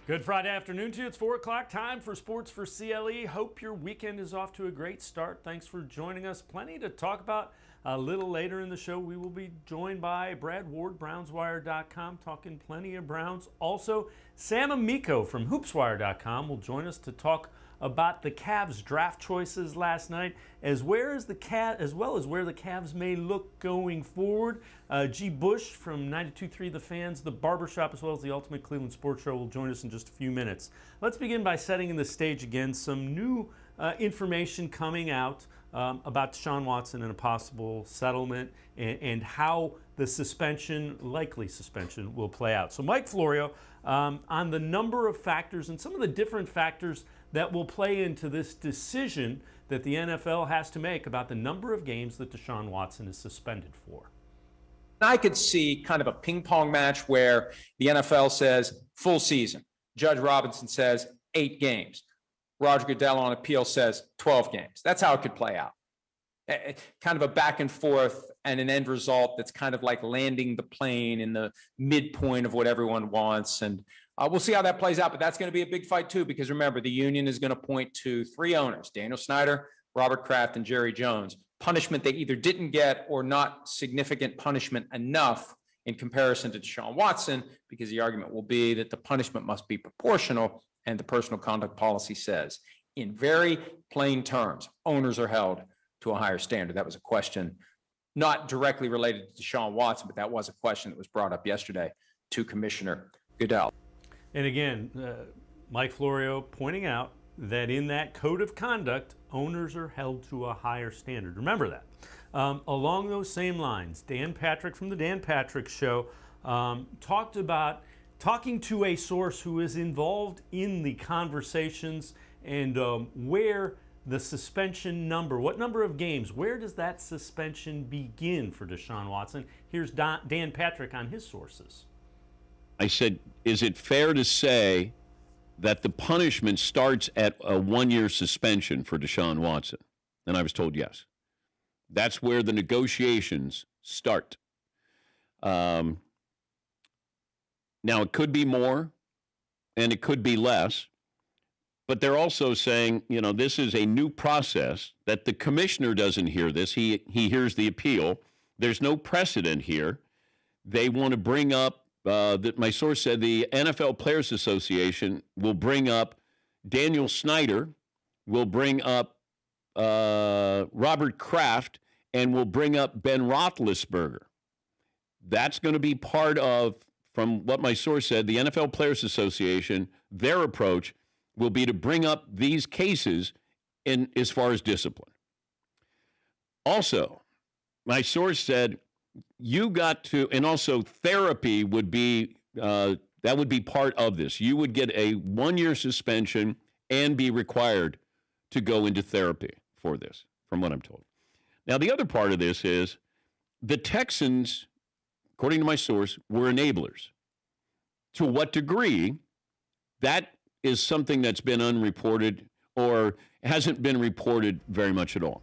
Good Friday afternoon to you. It's 4 o'clock time for Sports4CLE. Hope your weekend is off to a great start. Thanks for joining us. Plenty to talk about. A little later in the show, we will be joined by Brad Ward, BrownsWire.com, talking plenty of Browns. Also, Sam Amico from HoopsWire.com will join us to talk about the Cavs' draft choices last night, as well as where the Cavs may look going forward. G. Bush from 92.3 The Fans, The Barbershop, as well as the Ultimate Cleveland Sports Show will join us in just a few minutes. Let's begin by setting the stage again. Some new information coming out about Deshaun Watson and a possible settlement and how the likely suspension, will play out. So Mike Florio on the number of factors and some of the different factors that will play into this decision that the NFL has to make about the number of games that Deshaun Watson is suspended for. I could see kind of a ping pong match where the NFL says full season. Judge Robinson says 8 games. Roger Goodell on appeal says 12 games. That's how it could play out. Kind of a back and forth and an end result that's kind of like landing the plane in the midpoint of what everyone wants. And we'll see how that plays out, but that's going to be a big fight too, because remember, the union is going to point to 3 owners, Daniel Snyder, Robert Kraft, and Jerry Jones. Punishment they either didn't get or not significant punishment enough in comparison to Deshaun Watson, because the argument will be that the punishment must be proportional, and the personal conduct policy says, in very plain terms, owners are held to a higher standard. That was a question not directly related to Deshaun Watson, but that was a question that was brought up yesterday to Commissioner Goodell. And again, Mike Florio pointing out that in that code of conduct, owners are held to a higher standard. Remember that. Along those same lines, Dan Patrick from the Dan Patrick Show talked about talking to a source who is involved in the conversations and where the suspension number, what number of games, where does that suspension begin for Deshaun Watson? Here's Dan Patrick on his sources. I said, is it fair to say that the punishment starts at a 1-year suspension for Deshaun Watson? And I was told yes. That's where the negotiations start. Now, it could be more and it could be less, but they're also saying, this is a new process, that the commissioner doesn't hear this. He hears the appeal. There's no precedent here. They want to bring up, that my source said the NFL Players Association will bring up Daniel Snyder, will bring up Robert Kraft, and will bring up Ben Roethlisberger. That's going to be part of, from what my source said, the NFL Players Association, their approach will be to bring up these cases in as far as discipline. Also, my source said you got to, and also therapy would be, that would be part of this. You would get a 1-year suspension and be required to go into therapy for this, from what I'm told. Now, the other part of this is the Texans, according to my source, were enablers. To what degree, that is something that's been unreported or hasn't been reported very much at all.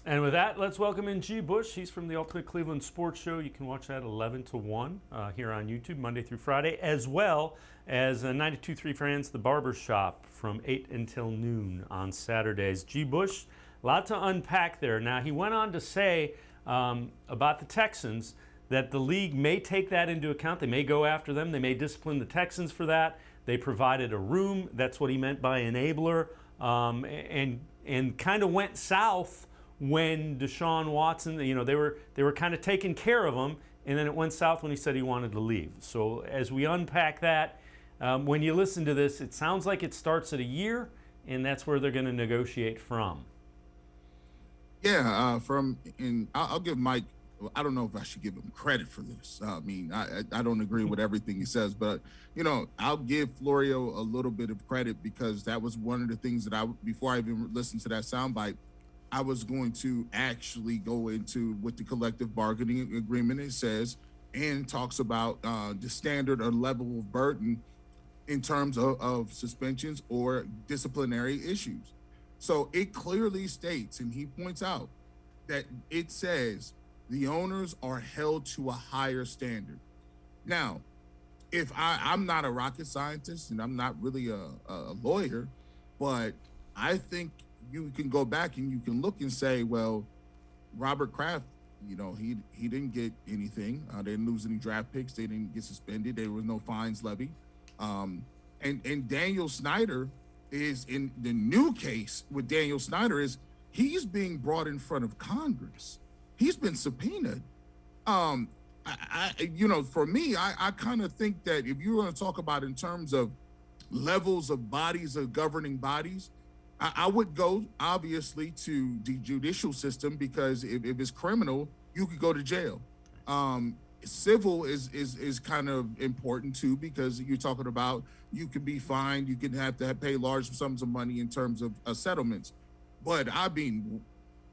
And with that, let's welcome in G. Bush. He's from the Ultimate Cleveland Sports Show. You can watch that 11 to 1 here on YouTube, Monday through Friday, as well as 92.3 Fans, The Barbershop, from 8 until noon on Saturdays. G. Bush, a lot to unpack there. Now, he went on to say about the Texans that the league may take that into account. They may go after them. They may discipline the Texans for that. They provided a room. That's what he meant by enabler, and kind of went south when Deshaun Watson, they were kind of taking care of him, and then it went south when he said he wanted to leave. So as we unpack that, when you listen to this, it sounds like it starts at a year, and that's where they're going to negotiate from. Yeah, I'll give Mike. I don't know if I should give him credit for this. I mean, I don't agree with everything he says, but I'll give Florio a little bit of credit, because that was one of the things that before I even listened to that soundbite, I was going to actually go into what the collective bargaining agreement it says, and talks about the standard or level of burden in terms of suspensions or disciplinary issues. So it clearly states, and he points out that it says the owners are held to a higher standard. Now, I'm not a rocket scientist and I'm not really a lawyer, but I think you can go back and you can look and say, well, Robert Kraft, he didn't get anything. They didn't lose any draft picks. They didn't get suspended. There was no fines levied. And Daniel Snyder is in the new case with Daniel Snyder is he's being brought in front of Congress. He's been subpoenaed. For me, I kind of think that if you're going to talk about in terms of levels of bodies of governing bodies, I would go obviously to the judicial system because if it's criminal, you could go to jail. Civil is kind of important too because you're talking about you could be fined, you can have to pay large sums of money in terms of settlements. But I mean,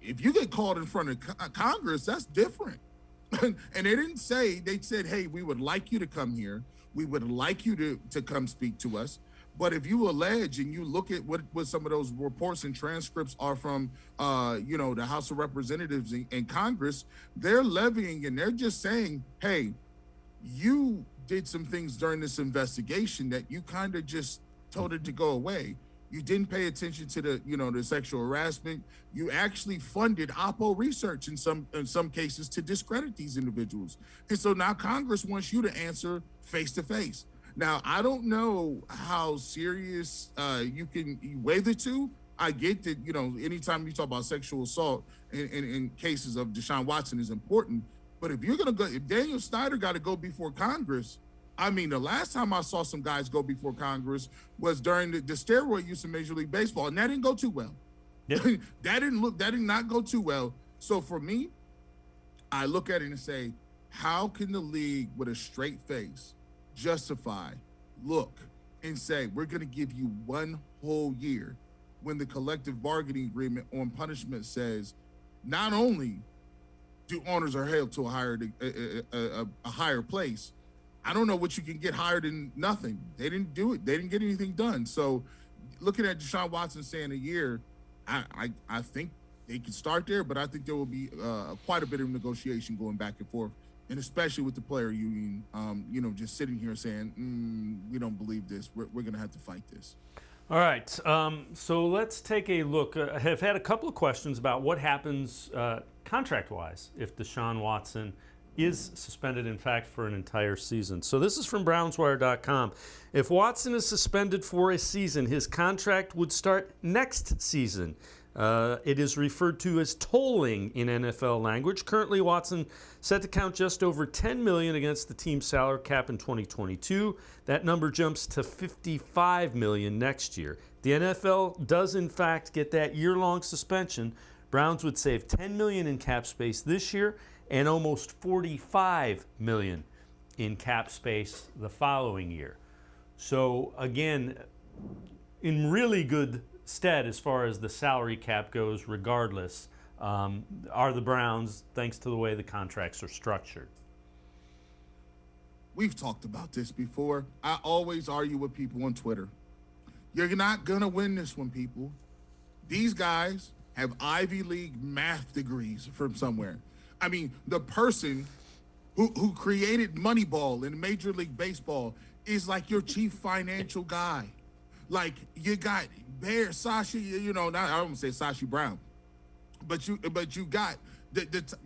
if you get called in front of Congress, that's different. And they didn't say, they said, hey, we would like you to come here. We would like you to come speak to us. But if you allege and you look at what some of those reports and transcripts are from, the House of Representatives and Congress, they're levying and they're just saying, hey, you did some things during this investigation that you kind of just told it to go away. You didn't pay attention to the sexual harassment. You actually funded Oppo research in some cases to discredit these individuals. And so now Congress wants you to answer face to face. Now, I don't know how serious you can weigh the two. I get that, anytime you talk about sexual assault in cases of Deshaun Watson is important. But if you're going to go, if Daniel Snyder got to go before Congress, I mean, the last time I saw some guys go before Congress was during the steroid use in Major League Baseball, and that didn't go too well. Yep. That did not go too well. So for me, I look at it and say, how can the league with a straight face justify, look, and say, we're going to give you 1 whole year when the collective bargaining agreement on punishment says not only do owners are held to a higher place, I don't know what you can get higher than nothing. They didn't do it. They didn't get anything done. So looking at Deshaun Watson saying a year, I think they can start there, but I think there will be quite a bit of negotiation going back and forth, and especially with the player union, just sitting here saying, we don't believe this. We're going to have to fight this. All right. So let's take a look. I have had a couple of questions about what happens contract-wise if Deshaun Watson is suspended, in fact, for an entire season. So this is from BrownsWire.com. If Watson is suspended for a season, his contract would start next season. It is referred to as tolling in NFL language. Currently, Watson set to count just over $10 million against the team's salary cap in 2022. That number jumps to $55 million next year. The NFL does, in fact, get that year-long suspension. Browns would save $10 million in cap space this year and almost $45 million in cap space the following year. So again, in really good stead as far as the salary cap goes, regardless, are the Browns, thanks to the way the contracts are structured. We've talked about this before. I always argue with people on Twitter. You're not going to win this one, people. These guys have Ivy League math degrees from somewhere. I mean, the person who created Moneyball in Major League Baseball is like your chief financial guy. Like you got Sashi, I don't say Sashi Brown, but you got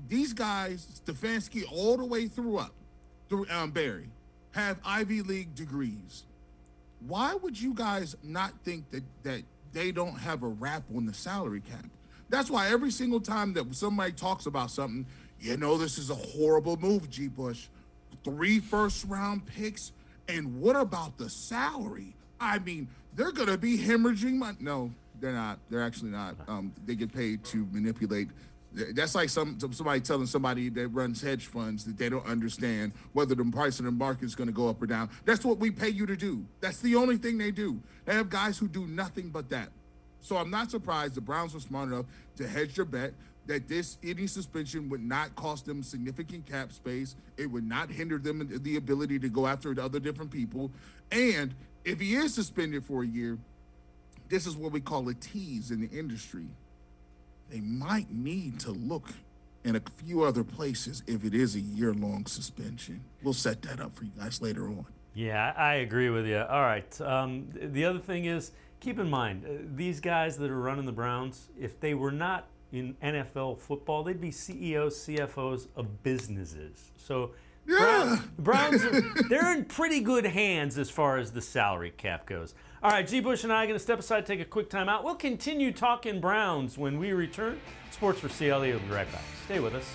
these guys, Stefanski all the way through Barry, have Ivy League degrees. Why would you guys not think that they don't have a rap on the salary cap? That's why every single time that somebody talks about something, this is a horrible move, G. Bush. 3 first-round picks, and what about the salary? I mean, they're going to be hemorrhaging money. No, they're not. They're actually not. They get paid to manipulate. That's like somebody telling somebody that runs hedge funds that they don't understand whether the price of the market is going to go up or down. That's what we pay you to do. That's the only thing they do. They have guys who do nothing but that. So I'm not surprised the Browns were smart enough to hedge their bet that any suspension would not cost them significant cap space. It would not hinder them in the ability to go after other different people. And if he is suspended for a year, this is what we call a tease in the industry. They might need to look in a few other places if it is a year-long suspension. We'll set that up for you guys later on. Yeah, I agree with you. All right. The other thing is, keep in mind, these guys that are running the Browns, if they were not in NFL football, they'd be CEOs, CFOs of businesses. So Yeah. Browns they're in pretty good hands as far as the salary cap goes. All right, G. Bush and I are going to step aside, take a quick time out. We'll continue talking Browns when we return. Sports for CLE will be right back. Stay with us.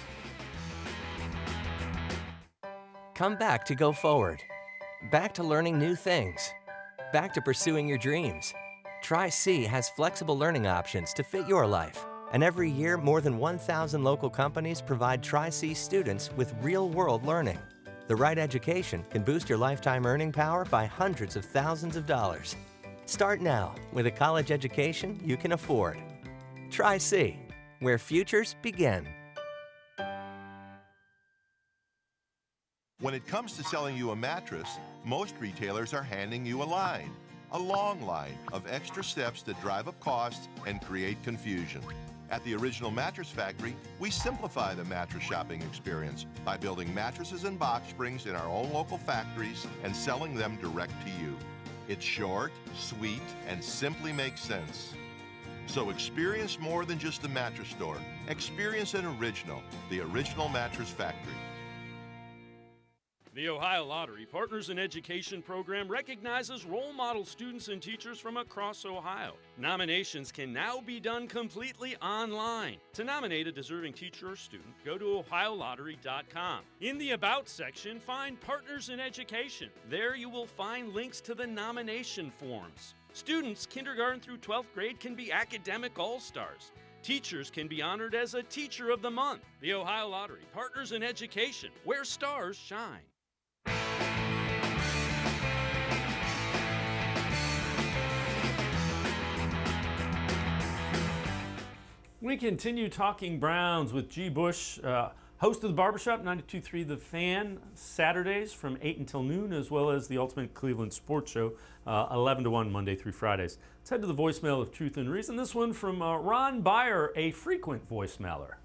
Come back to go forward. Back to learning new things. Back to pursuing your dreams. Tri-C has flexible learning options to fit your life. And every year, more than 1,000 local companies provide Tri-C students with real-world learning. The right education can boost your lifetime earning power by hundreds of thousands of dollars. Start now with a college education you can afford. Tri-C, where futures begin. When it comes to selling you a mattress, most retailers are handing you a long line of extra steps that drive up costs and create confusion. At the Original Mattress Factory, we simplify the mattress shopping experience by building mattresses and box springs in our own local factories and selling them direct to you. It's short, sweet, and simply makes sense. So experience more than just the mattress store. Experience an original, the Original Mattress Factory. The Ohio Lottery Partners in Education program recognizes role model students and teachers from across Ohio. Nominations can now be done completely online. To nominate a deserving teacher or student, go to ohiolottery.com. In the About section, find Partners in Education. There you will find links to the nomination forms. Students kindergarten through 12th grade can be academic all-stars. Teachers can be honored as a Teacher of the Month. The Ohio Lottery Partners in Education, where stars shine. We continue talking Browns with G. Bush, host of the Barbershop, 92.3 The Fan, Saturdays from 8 until noon, as well as the Ultimate Cleveland Sports Show, 11 to 1, Monday through Fridays. Let's head to the voicemail of Truth and Reason. This one from Ron Byer, a frequent voicemailer.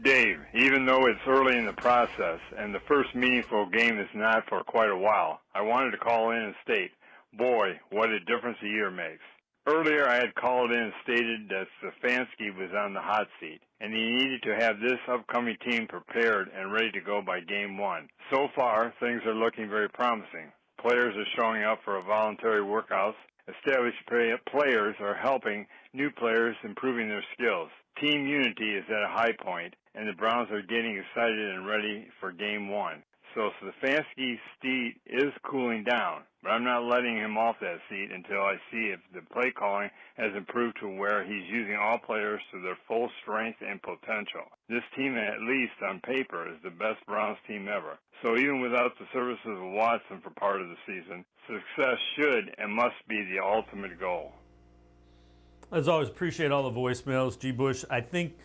Dave, even though it's early in the process and the first meaningful game is not for quite a while, I wanted to call in and state, boy, what a difference a year makes. Earlier, I had called in and stated that Stefanski was on the hot seat, and he needed to have this upcoming team prepared and ready to go by Game 1. So far, things are looking very promising. Players are showing up for voluntary workouts. Established players are helping new players improving their skills. Team unity is at a high point, and the Browns are getting excited and ready for Game 1. So Stefanski's seat is cooling down, but I'm not letting him off that seat until I see if the play calling has improved to where he's using all players to their full strength and potential. This team, at least on paper, is the best Browns team ever. So even without the services of Watson for part of the season, success should and must be the ultimate goal. As always, appreciate all the voicemails, G. Bush. I think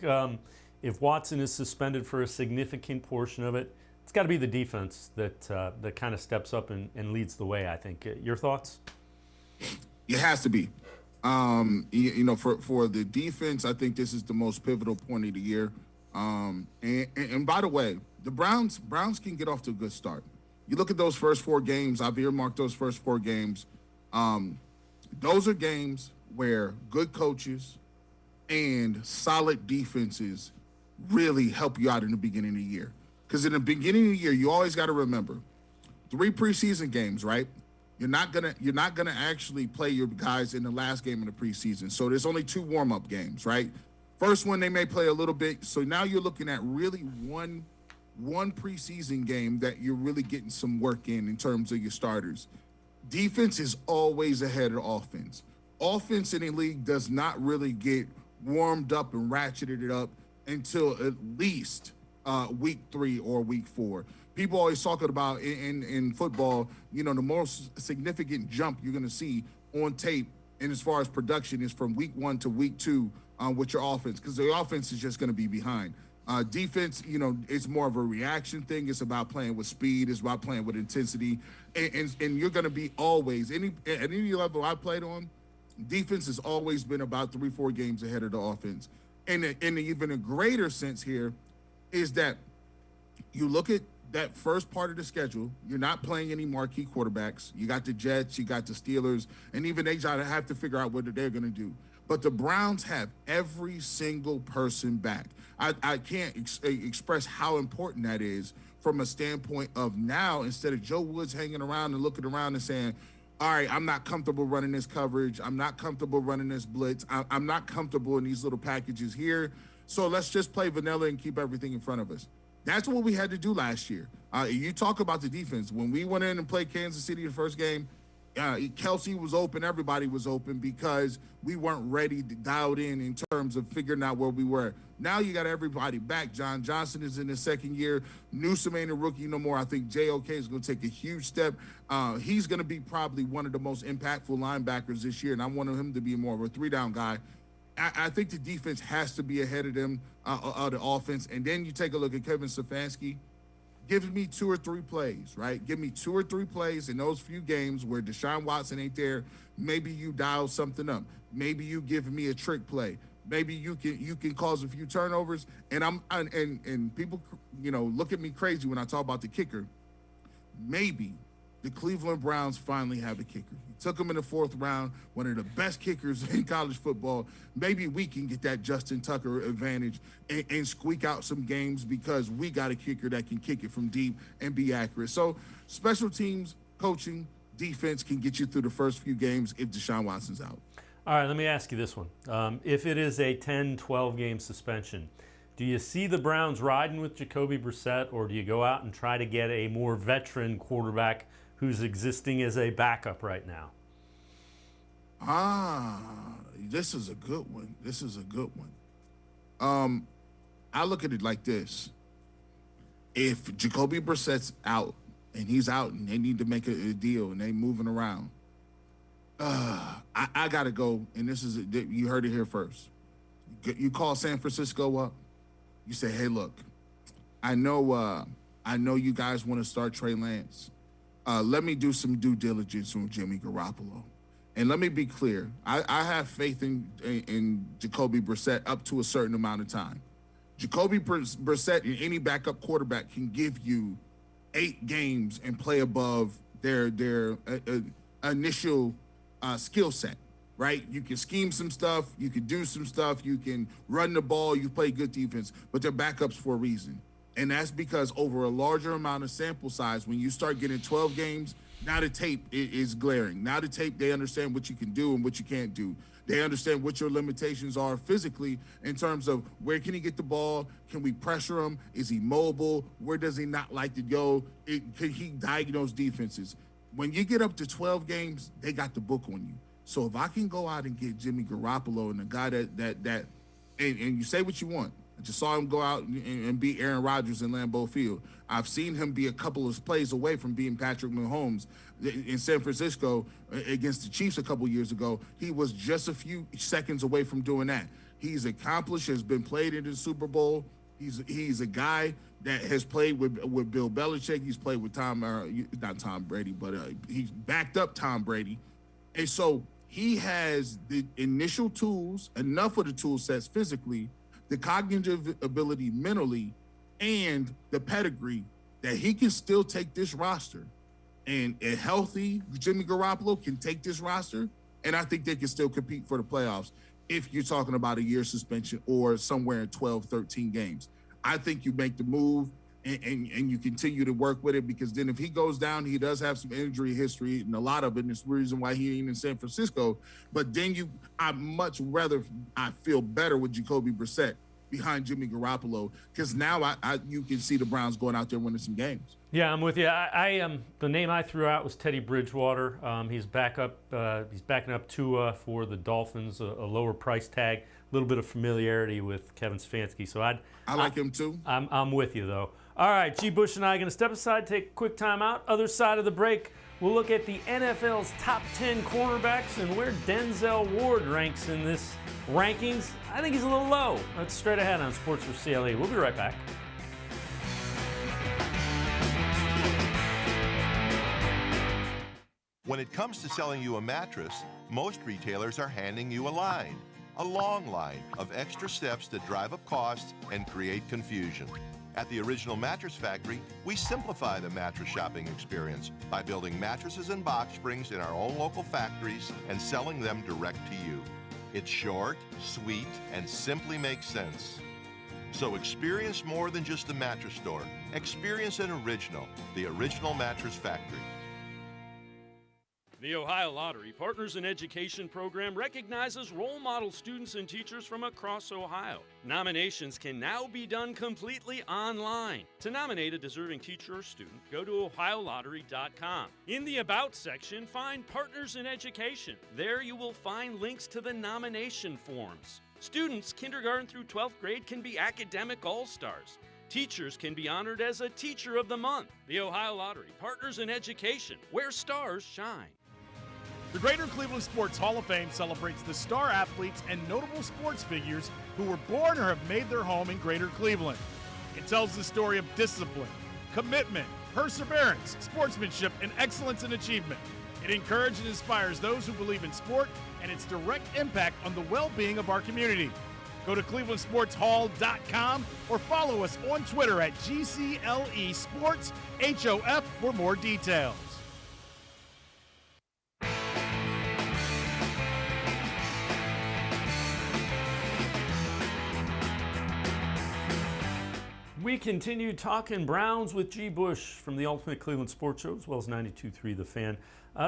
if Watson is suspended for a significant portion of it, it's got to be the defense that kind of steps up and leads the way, I think. Your thoughts? It has to be. You know, for the defense, I think this is the most pivotal point of the year. And by the way, the Browns can get off to a good start. You look at those first 4 games. I've earmarked those first 4 games. Those are games where good coaches and solid defenses really help you out in the beginning of the year. Because in the beginning of the year, you always got to remember 3 preseason games, right? You're not gonna actually play your guys in the last game of the preseason. So there's only 2 warm-up games, right? First one they may play a little bit. So now you're looking at really one preseason game that you're really getting some work in terms of your starters. Defense is always ahead of offense. Offense in the league does not really get warmed up and ratcheted up until at least week 3 or week 4. People always talking about in football, you know, the most significant jump you're going to see on tape and as far as production is from week 1 to week 2 with your offense, because the offense is just going to be behind. Defense, you know, it's more of a reaction thing. It's about playing with speed. It's about playing with intensity. And you're going to be always, at any level I played on, defense has always been about 3-4 games ahead of the offense. And in even a greater sense here is that you look at that first part of the schedule, you're not playing any marquee quarterbacks. You got the Jets, you got the Steelers, and even they have to figure out what they're going to do. But the Browns have every single person back. I can't express how important that is from a standpoint of now, instead of Joe Woods hanging around and looking around and saying, all right, I'm not comfortable running this coverage. I'm not comfortable running this blitz. I'm not comfortable in these little packages here. So let's just play vanilla and keep everything in front of us. That's what we had to do last year. You talk about the defense. When we went in and played Kansas City the first game, Kelsey was open, everybody was open because we weren't ready to dialed in terms of figuring out where we were. Now you got everybody back. John Johnson is in his second year. Newsome ain't a rookie no more. I think JOK is going to take a huge step. He's going to be probably one of the most impactful linebackers this year, and I want him to be more of a three-down guy. I think the defense has to be ahead of them, of the offense. And then you take a look at Kevin Stefanski. Give me 2 or 3 plays, right? Give me 2 or 3 plays in those few games where Deshaun Watson ain't there. Maybe you dial something up. Maybe you give me a trick play. Maybe you can cause a few turnovers. And people, look at me crazy when I talk about the kicker. Maybe the Cleveland Browns finally have a kicker. He took him in the 4th round, one of the best kickers in college football. Maybe we can get that Justin Tucker advantage and squeak out some games because we got a kicker that can kick it from deep and be accurate. So special teams, coaching, defense can get you through the first few games if Deshaun Watson's out. All right, let me ask you this one. If it is a 10, 12-game suspension, do you see the Browns riding with Jacoby Brissett, or do you go out and try to get a more veteran quarterback who's existing as a backup right now? This is a good one. I look at it like this. If Jacoby Brissett's out, and he's out, and they need to make a deal, and they moving around, I got to go, and you heard it here first. You call San Francisco up. You say, hey, look, I know you guys want to start Trey Lance. Let me do some due diligence on Jimmy Garoppolo. And let me be clear. I have faith in Jacoby Brissett up to a certain amount of time. Jacoby Brissett and any backup quarterback can give you 8 games and play above their initial skill set, right? You can scheme some stuff. You can do some stuff. You can run the ball. You play good defense. But they're backups for a reason. And that's because over a larger amount of sample size, when you start getting 12 games, now the tape is glaring. Now the tape, they understand what you can do and what you can't do. They understand what your limitations are physically in terms of where can he get the ball? Can we pressure him? Is he mobile? Where does he not like to go? Can he diagnose defenses? When you get up to 12 games, they got the book on you. So if I can go out and get Jimmy Garoppolo and a guy that and you say what you want. I just saw him go out and beat Aaron Rodgers in Lambeau Field. I've seen him be a couple of plays away from being Patrick Mahomes in San Francisco against the Chiefs a couple years ago. He was just a few seconds away from doing that. He's accomplished, has been played in the Super Bowl. He's a guy that has played with Bill Belichick. He's played with not Tom Brady, but he's backed up Tom Brady. And so he has the initial tools, enough of the tool sets physically, the cognitive ability mentally, and the pedigree that he can still take this roster. And a healthy Jimmy Garoppolo can take this roster, and I think they can still compete for the playoffs if you're talking about a year suspension or somewhere in 12, 13 games. I think you make the move and you continue to work with it, because then if he goes down, he does have some injury history, and a lot of it is the reason why he ain't in San Francisco. But then I feel better with Jacoby Brissett behind Jimmy Garoppolo, because now you can see the Browns going out there winning some games. Yeah, I'm with you. The name I threw out was Teddy Bridgewater. He's backing up Tua for the Dolphins, a lower price tag, a little bit of familiarity with Kevin Stefanski. So I like him too. I'm with you though. All right, G. Bush and I are going to step aside, take a quick time out. Other side of the break, we'll look at the NFL's top 10 cornerbacks and where Denzel Ward ranks in this rankings. I think he's a little low. That's straight ahead on Sports4CLE. We'll be right back. When it comes to selling you a mattress, most retailers are handing you a long line of extra steps that drive up costs and create confusion. At the Original Mattress Factory, we simplify the mattress shopping experience by building mattresses and box springs in our own local factories and selling them direct to you. It's short, sweet, and simply makes sense. So experience more than just a mattress store. Experience an original, the Original Mattress Factory. The Ohio Lottery Partners in Education program recognizes role model students and teachers from across Ohio. Nominations can now be done completely online. To nominate a deserving teacher or student, go to OhioLottery.com. In the About section, find Partners in Education. There you will find links to the nomination forms. Students, kindergarten through 12th grade, can be academic all-stars. Teachers can be honored as a Teacher of the Month. The Ohio Lottery Partners in Education, where stars shine. The Greater Cleveland Sports Hall of Fame celebrates the star athletes and notable sports figures who were born or have made their home in Greater Cleveland. It tells the story of discipline, commitment, perseverance, sportsmanship, and excellence in achievement. It encourages and inspires those who believe in sport and its direct impact on the well-being of our community. Go to clevelandsportshall.com or follow us on Twitter at GCLE Sports HOF for more details. We continue talking Browns with G. Bush from the Ultimate Cleveland Sports Show, as well as 92.3 The Fan.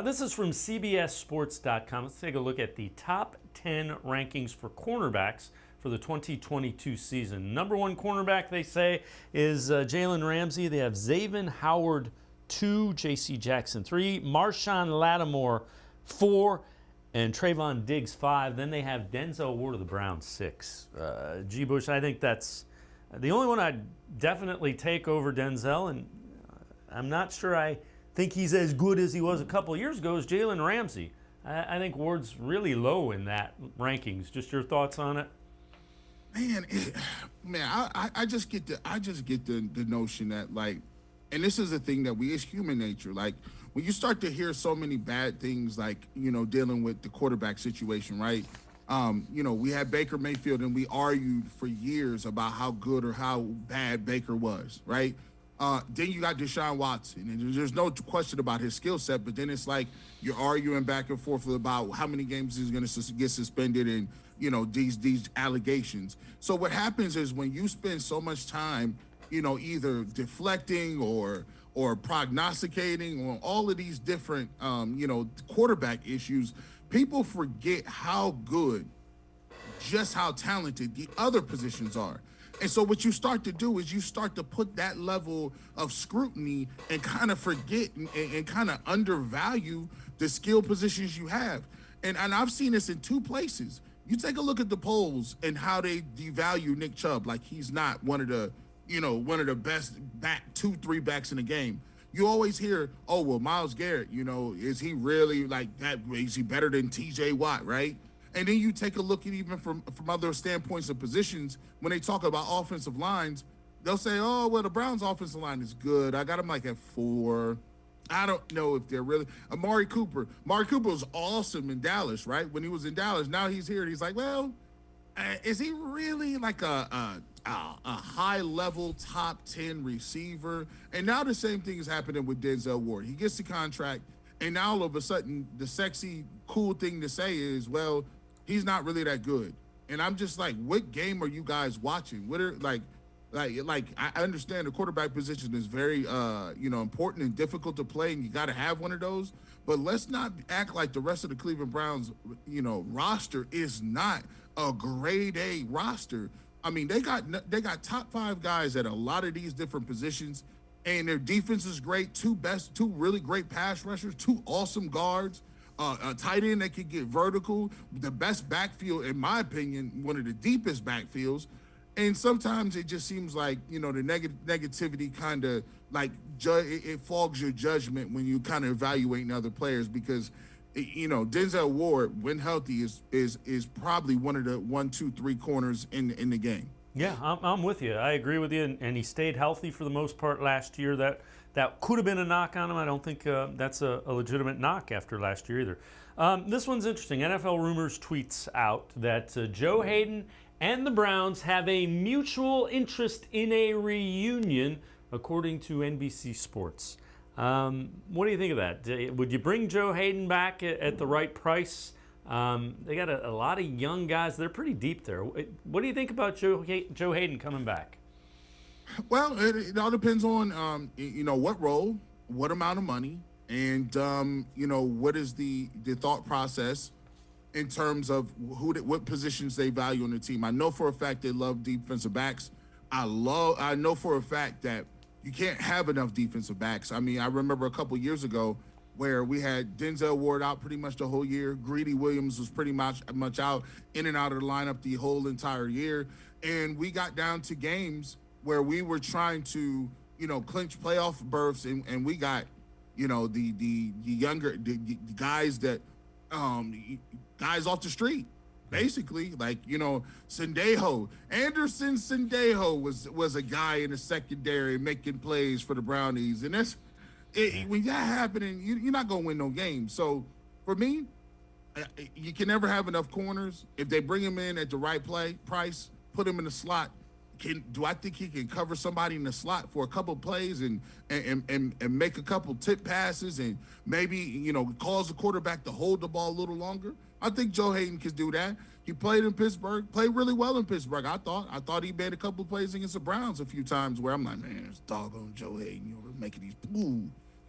This is from CBSSports.com. Let's take a look at the top 10 rankings for cornerbacks for the 2022 season. Number one cornerback, they say, is Jalen Ramsey. They have Xavier Howard 2, J.C. Jackson 3, Marshawn Lattimore 4, and Trayvon Diggs 5. Then they have Denzel Ward of the Browns 6. G. Bush, I think that's the only one I'd definitely take over Denzel, and I'm not sure I think he's as good as he was a couple years ago as Jalen Ramsey. I think Ward's really low in that rankings. Just your thoughts on it? I just get the notion that, like, and this is a thing that it's human nature. Like, when you start to hear so many bad things, like, dealing with the quarterback situation, right? We had Baker Mayfield, and we argued for years about how good or how bad Baker was, right? Then you got Deshaun Watson, and there's no question about his skill set, but then it's like you're arguing back and forth about how many games he's going to get suspended and, these allegations. So what happens is when you spend so much time, either deflecting or prognosticating on all of these different, quarterback issues, people forget how good, just how talented the other positions are. And so what you start to do is you start to put that level of scrutiny and kind of forget and kind of undervalue the skill positions you have. And I've seen this in two places. You take a look at the polls and how they devalue Nick Chubb, like he's not one of the best 2-3 backs in the game. You always hear, oh, well, Myles Garrett, is he really like that? Is he better than TJ Watt, right? And then you take a look at even from other standpoints of positions, when they talk about offensive lines, they'll say, oh, well, the Browns' offensive line is good. I got him like at 4. I don't know if they're really – Amari Cooper was awesome in Dallas, right? When he was in Dallas, now he's here, and he's like, well, is he really like a high-level top 10 receiver? And now the same thing is happening with Denzel Ward. He gets the contract, and now all of a sudden the sexy, cool thing to say is, well, he's not really that good. And I'm just like, what game are you guys watching? What are like I understand the quarterback position is very important and difficult to play, and you got to have one of those. But let's not act like the rest of the Cleveland Browns, roster is not a grade A roster. I mean, they got top 5 guys at a lot of these different positions, and their defense is great. 2 really great pass rushers, 2 awesome guards, a tight end that can get vertical, the best backfield, in my opinion, one of the deepest backfields. And sometimes it just seems like, the negativity kind of like it fogs your judgment when you kind of evaluating other players, because Denzel Ward, when healthy, is probably one of the 1, 2, 3 corners in the game. Yeah, I'm with you. I agree with you. And he stayed healthy for the most part last year. That could have been a knock on him. I don't think that's a legitimate knock after last year either. This one's interesting. NFL Rumors tweets out that Joe Haden and the Browns have a mutual interest in a reunion, according to NBC Sports. What do you think of that? Would you bring Joe Haden back at the right price? They got a lot of young guys. They're pretty deep there. What do you think about Joe Haden coming back? Well, it all depends on, what role, what amount of money, and, what is the thought process in terms of what positions they value on the team. I know for a fact they love defensive backs. I know for a fact that you can't have enough defensive backs. I mean, I remember a couple years ago where we had Denzel Ward out pretty much the whole year. Greedy Williams was pretty much out, in and out of the lineup the whole entire year. And we got down to games where we were trying to, clinch playoff berths, and we got, the younger guys that guys off the street, basically, like, Anderson Sendejo was a guy in the secondary making plays for the Brownies. And when that happening, you're not going to win no games. So for me, you can never have enough corners. If they bring him in at the right price, put him in the slot, do I think he can cover somebody in the slot for a couple plays and make a couple tip passes and maybe, cause the quarterback to hold the ball a little longer? I think Joe Haden can do that. He played in Pittsburgh, played really well in Pittsburgh. I thought he made a couple plays against the Browns a few times where I'm like, man, it's doggone Joe Haden, making these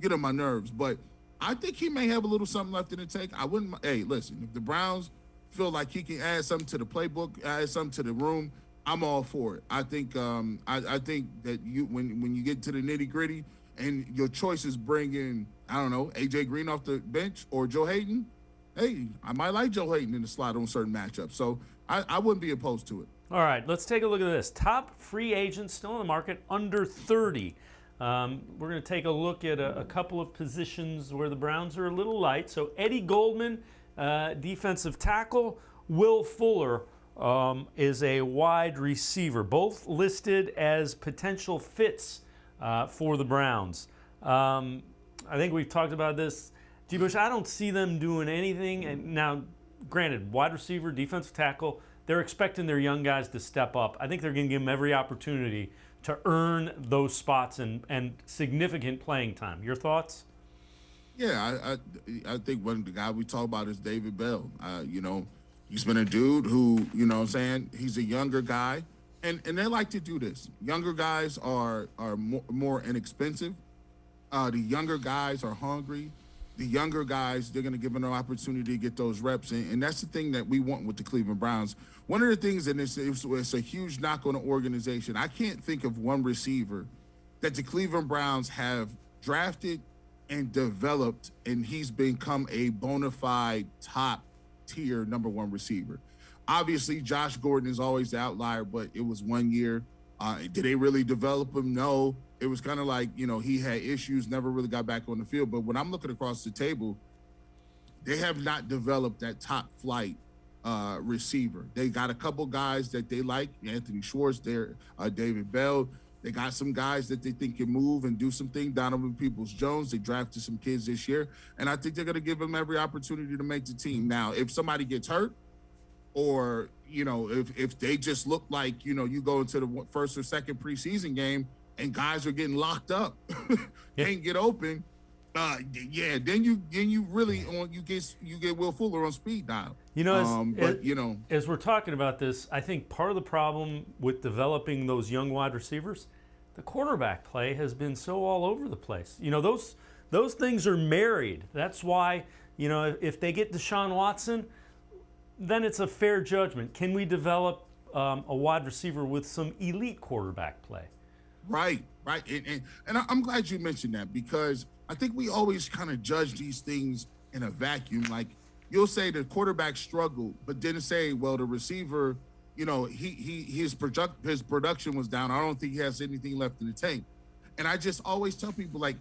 get on my nerves. But I think he may have a little something left in the tank. I wouldn't. Hey, listen, if the Browns feel like he can add something to the playbook, add something to the room, I'm all for it. I think I think that when you get to the nitty gritty and your choices bring in, I don't know, AJ Green off the bench or Joe Haden, hey, I might like Joe Haden in the slot on certain matchups. So I wouldn't be opposed to it. All right, let's take a look at this. Top free agents still in the market, under 30. We're going to take a look at a couple of positions where the Browns are a little light. So Eddie Goldman, defensive tackle. Will Fuller is a wide receiver, both listed as potential fits for the Browns. I think we've talked about this. G. Bush, I don't see them doing anything. And now, granted, wide receiver, defensive tackle, they're expecting their young guys to step up. I think they're going to give them every opportunity to earn those spots and significant playing time. Your thoughts? Yeah, I think one of the guys we talk about is David Bell. He's been a dude who, he's a younger guy, and they like to do this. Younger guys are more inexpensive. The younger guys are hungry. The younger guys, they're going to give them an opportunity to get those reps, and that's the thing that we want with the Cleveland Browns. One of the things, and it's a huge knock on the organization, I can't think of one receiver that the Cleveland Browns have drafted and developed, and he's become a bona fide top-tier number one receiver. Obviously, Josh Gordon is always the outlier, but it was 1 year. Did they really develop him? No. It was kind of like, he had issues, never really got back on the field. But when I'm looking across the table, they have not developed that top flight receiver. They got a couple guys that they like, Anthony Schwartz, David Bell. They got some guys that they think can move and do something. Donovan Peoples-Jones, they drafted some kids this year. And I think they're going to give them every opportunity to make the team. Now, if somebody gets hurt, or, if they just look like, you go into the first or second preseason game and guys are getting locked up, can't get open, then you really you get Will Fuller on speed dial. As we're talking about this, I think part of the problem with developing those young wide receivers, the quarterback play has been so all over the place. Those things are married. That's why, if they get Deshaun Watson, then it's a fair judgment. Can we develop a wide receiver with some elite quarterback play? Right. And I'm glad you mentioned that, because I think we always kind of judge these things in a vacuum. Like, you'll say the quarterback struggled, but didn't say, well, the receiver, his production was down. I don't think he has anything left in the tank. And I just always tell people, like,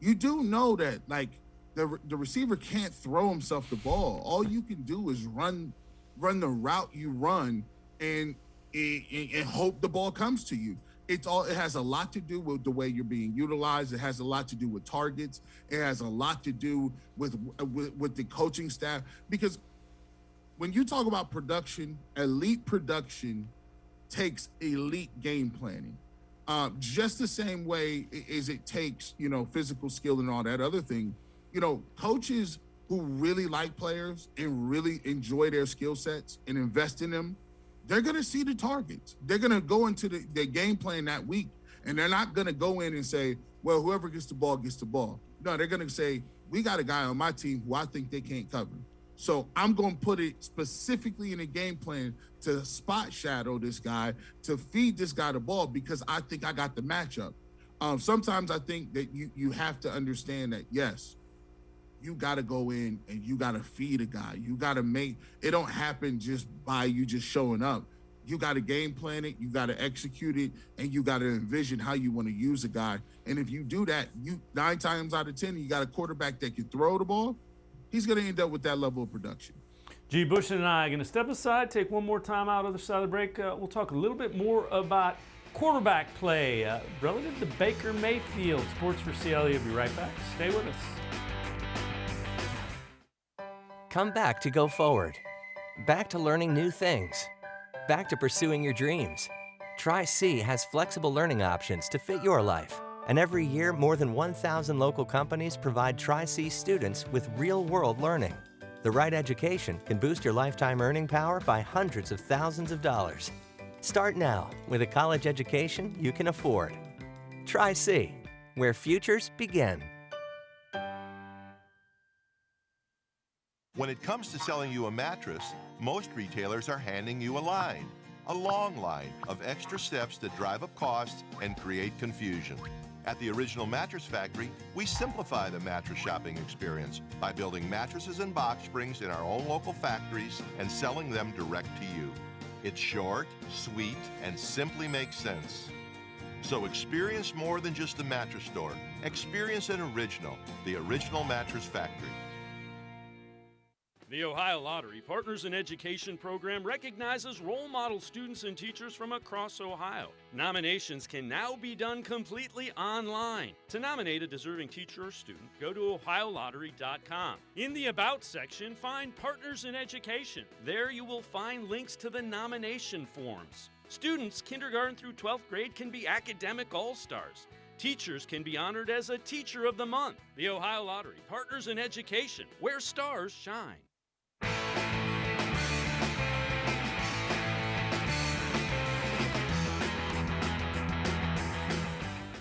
you do know that, like, the receiver can't throw himself the ball. All you can do is run the route you run and hope the ball comes to you. It has a lot to do with the way you're being utilized. It has a lot to do with targets. It has a lot to do with the coaching staff, because when you talk about production, elite production takes elite game planning. Just the same way as it takes, physical skill and all that other thing. Coaches who really like players and really enjoy their skill sets and invest in them, they're going to see the targets. They're going to go into their game plan that week, and they're not going to go in and say, well, whoever gets the ball gets the ball. No, they're going to say, we got a guy on my team who I think they can't cover. So I'm going to put it specifically in a game plan to spot shadow this guy, to feed this guy the ball because I think I got the matchup. Sometimes I think that you have to understand that, yes, you got to go in and you got to feed a guy. You got to make it don't happen just by you just showing up. You got to game plan it, you got to execute it, and you got to envision how you want to use a guy. And if you do that, 9 times out of 10, you got a quarterback that can throw the ball. He's going to end up with that level of production. G. Bush and I are going to step aside, take one more time out of the side of the break. We'll talk a little bit more about quarterback play relative to Baker Mayfield. Sports4CLE will be right back. Stay with us. Come back to go forward. Back to learning new things. Back to pursuing your dreams. Tri-C has flexible learning options to fit your life. And every year, more than 1,000 local companies provide Tri-C students with real-world learning. The right education can boost your lifetime earning power by hundreds of thousands of dollars. Start now with a college education you can afford. Tri-C, where futures begin. When it comes to selling you a mattress, most retailers are handing you a long line of extra steps that drive up costs and create confusion. At the Original Mattress Factory, we simplify the mattress shopping experience by building mattresses and box springs in our own local factories and selling them direct to you. It's short, sweet, and simply makes sense. So experience more than just a mattress store. Experience an original, the Original Mattress Factory. The Ohio Lottery Partners in Education program recognizes role model students and teachers from across Ohio. Nominations can now be done completely online. To nominate a deserving teacher or student, go to OhioLottery.com. In the About section, find Partners in Education. There you will find links to the nomination forms. Students kindergarten through 12th grade can be academic all-stars. Teachers can be honored as a Teacher of the Month. The Ohio Lottery Partners in Education, where stars shine.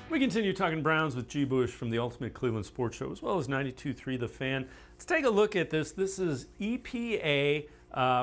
We continue talking Browns with G. Bush from the Ultimate Cleveland Sports Show, as well as 92.3 The Fan. Let's take a look at this. This is EPA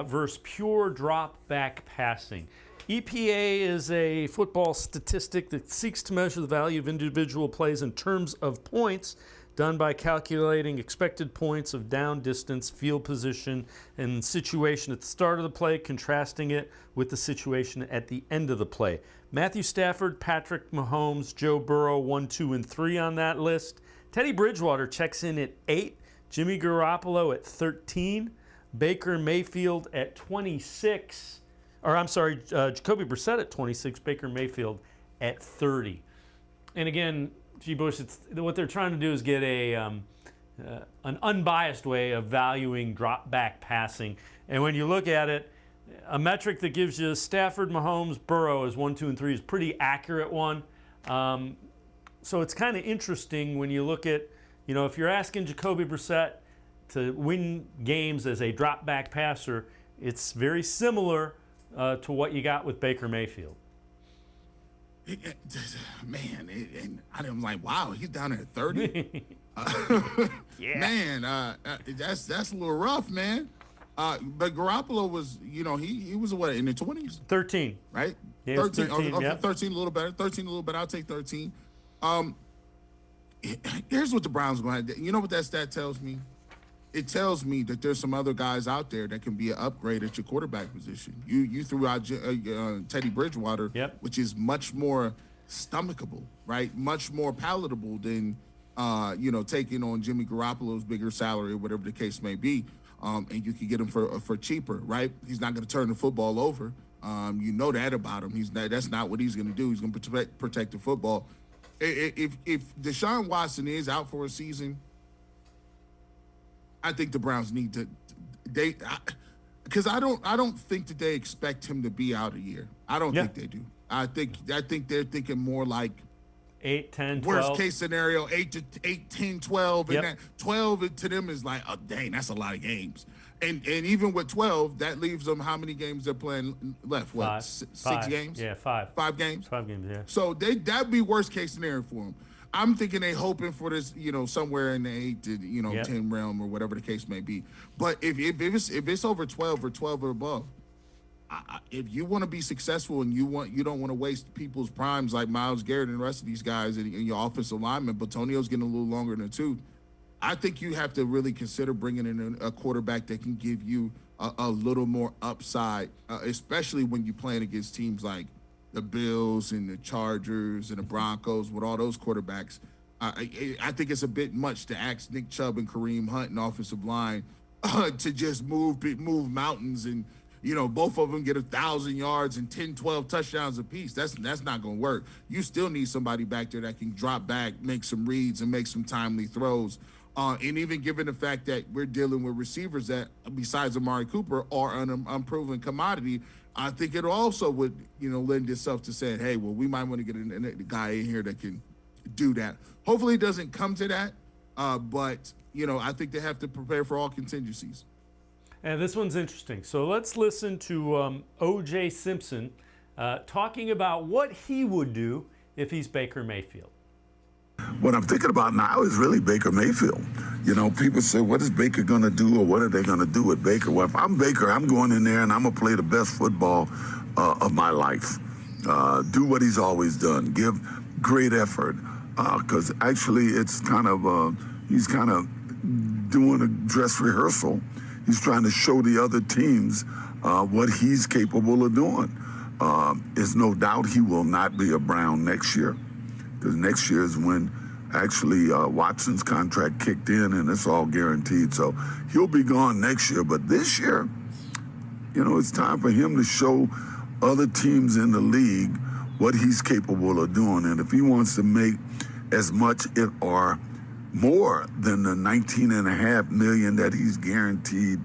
versus pure drop back passing. EPA is a football statistic that seeks to measure the value of individual plays in terms of points, done by calculating expected points of down distance, field position, and situation at the start of the play, contrasting it with the situation at the end of the play. Matthew Stafford, Patrick Mahomes, Joe Burrow, 1, 2, and 3 on that list. Teddy Bridgewater checks in at 8, Jimmy Garoppolo at 13, Baker Mayfield at 26, Jacoby Brissett at 26, Baker Mayfield at 30. And again, G. Bush, what they're trying to do is get an unbiased way of valuing drop back passing. And when you look at it, a metric that gives you Stafford, Mahomes, Burrow as 1, 2, and 3 is a pretty accurate one. So it's kind of interesting when you look at, if you're asking Jacoby Brissett to win games as a drop back passer, it's very similar to what you got with Baker Mayfield. And I'm like, wow, he's down there at 30. Yeah. Man, that's a little rough, man. But Garoppolo was, he was what, in the 20s? 13. Right? Yeah, 13. Yep. 13 a little better. 13 a little better. I'll take 13. Here's what the Browns are going to do. You know what that stat tells me? It tells me that there's some other guys out there that can be an upgrade at your quarterback position. You threw out Teddy Bridgewater, yep, which is much more stomachable, right? Much more palatable than, taking on Jimmy Garoppolo's bigger salary or whatever the case may be. And you can get him for cheaper, right? He's not going to turn the football over. You know that about him. That's not what he's going to do. He's going to protect the football. If Deshaun Watson is out for a season, I think the Browns need to. because I don't think that they expect him to be out a year. I don't think they do. I think they're thinking more like 8, 10, 12. Worst case scenario, 8, 10, 12. Yep. And that 12 to them is like, oh, dang, that's a lot of games. And even with 12, that leaves them how many games they're playing left? What, 6 games? Yeah, 5. 5 games? 5 games, yeah. So that'd be worst case scenario for them. I'm thinking they hoping for this, somewhere in the 8 to 10 realm or whatever the case may be. But if it's over 12 or 12 or above, if you want to be successful and you don't want to waste people's primes like Myles Garrett and the rest of these guys and your offensive lineman, but Tonio's getting a little longer than 2. I think you have to really consider bringing in a quarterback that can give you a little more upside, especially when you're playing against teams like the Bills and the Chargers and the Broncos with all those quarterbacks. I think it's a bit much to ask Nick Chubb and Kareem Hunt and offensive line to just move mountains and, both of them get 1,000 yards and 10, 12 touchdowns apiece. That's not going to work. You still need somebody back there that can drop back, make some reads, and make some timely throws. And even given the fact that we're dealing with receivers that, besides Amari Cooper, are an unproven commodity, I think it also would, lend itself to saying, hey, well, we might want to get a guy in here that can do that. Hopefully it doesn't come to that, but, I think they have to prepare for all contingencies. And this one's interesting. So let's listen to O.J. Simpson talking about what he would do if he's Baker Mayfield. What I'm thinking about now is really Baker Mayfield. People say, what is Baker going to do or what are they going to do with Baker? Well, if I'm Baker, I'm going in there and I'm going to play the best football of my life. Do what he's always done. Give great effort. Because actually it's kind of, he's kind of doing a dress rehearsal. He's trying to show the other teams what he's capable of doing. There's no doubt he will not be a Brown next year. Because next year is when actually Watson's contract kicked in and it's all guaranteed. So he'll be gone next year. But this year, it's time for him to show other teams in the league what he's capable of doing. And if he wants to make as much or more than the $19.5 million that he's guaranteed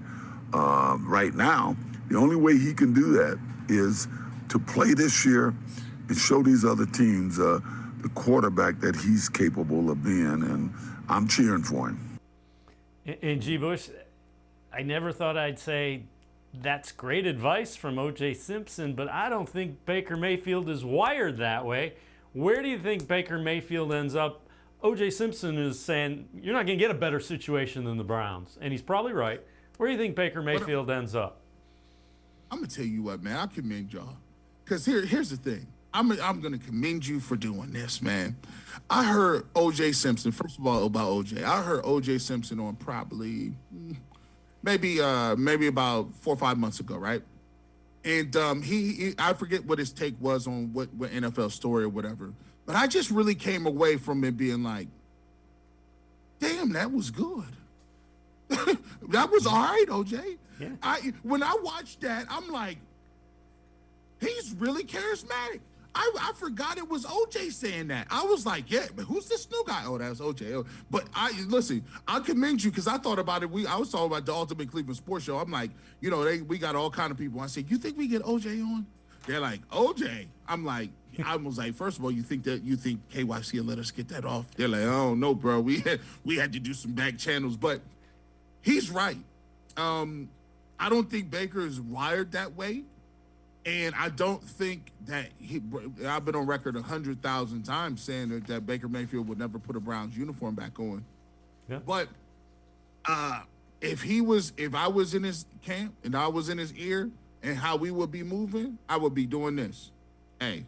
right now, the only way he can do that is to play this year and show these other teams the quarterback that he's capable of being, and I'm cheering for him. And G. Bush, I never thought I'd say that's great advice from O.J. Simpson, but I don't think Baker Mayfield is wired that way. Where do you think Baker Mayfield ends up? O.J. Simpson is saying you're not going to get a better situation than the Browns, and he's probably right. Where do you think Baker Mayfield ends up? I'm going to tell you what, man. I commend y'all. Because here's the thing. I'm going to commend you for doing this, man. I heard O.J. Simpson, first of all, about O.J. I heard O.J. Simpson on probably maybe about 4 or 5 months ago, right? And he I forget what his take was on what NFL story or whatever. But I just really came away from it being like, damn, that was good. That was all right, OJ. Yeah. When I watched that, I'm like, he's really charismatic. I forgot it was OJ saying that. I was like, yeah, but who's this new guy? Oh, that's OJ. But listen, I commend you because I thought about it. I was talking about the Ultimate Cleveland Sports Show. I'm like, we got all kind of people. I said, you think we get OJ on? They're like, OJ. I was like, first of all, you think KYC will let us get that off? They're like, oh no, bro. We had to do some back channels, but he's right. I don't think Baker is wired that way. And I don't think that I've been on record 100,000 times saying that Baker Mayfield would never put a Browns uniform back on. Yeah. But if I was in his camp and I was in his ear and how we would be moving, I would be doing this. Hey,